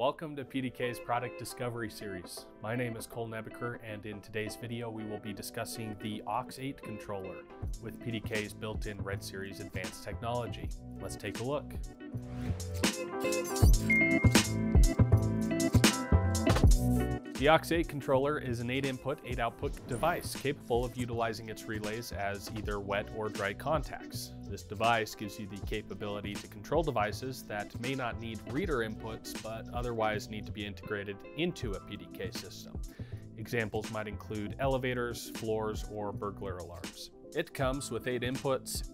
Welcome to PDK's Product Discovery Series. My name is Cole Nebeker, and in today's video we will be discussing the AUX8 controller with PDK's built-in Red Series advanced technology. Let's take a look. The AUX8 controller is an 8-input, 8-output device capable of utilizing its relays as either wet or dry contacts. This device gives you the capability to control devices that may not need reader inputs but otherwise need to be integrated into a PDK system. Examples might include elevators, floors, or burglar alarms. It comes with 8 inputs,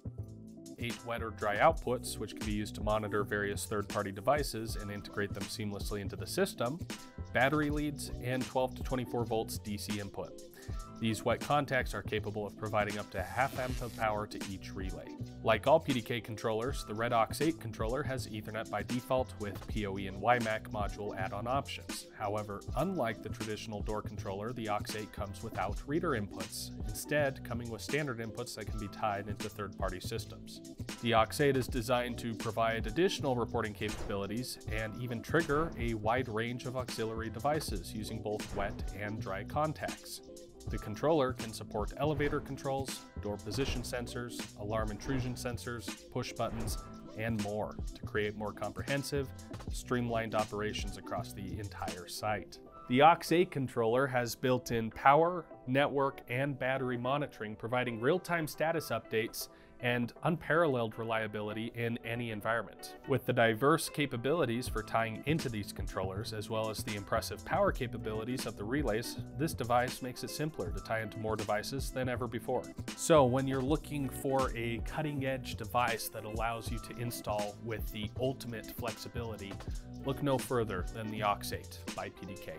8 wet or dry outputs, which can be used to monitor various third-party devices and integrate them seamlessly into the system, battery leads, and 12 to 24 volts DC input. These wet contacts are capable of providing up to ½ amp of power to each relay. Like all PDK controllers, the Red AUX8 controller has Ethernet by default with PoE and WiMAX module add-on options. However, unlike the traditional door controller, the AUX8 comes without reader inputs, instead coming with standard inputs that can be tied into third-party systems. The AUX8 is designed to provide additional reporting capabilities and even trigger a wide range of auxiliary devices using both wet and dry contacts. The controller can support elevator controls, door position sensors, alarm intrusion sensors, push buttons, and more to create more comprehensive, streamlined operations across the entire site. The AUX8 controller has built-in power, network, and battery monitoring, providing real-time status updates and unparalleled reliability in any environment. With the diverse capabilities for tying into these controllers, as well as the impressive power capabilities of the relays, this device makes it simpler to tie into more devices than ever before. So when you're looking for a cutting-edge device that allows you to install with the ultimate flexibility, look no further than the AUX8 by PDK.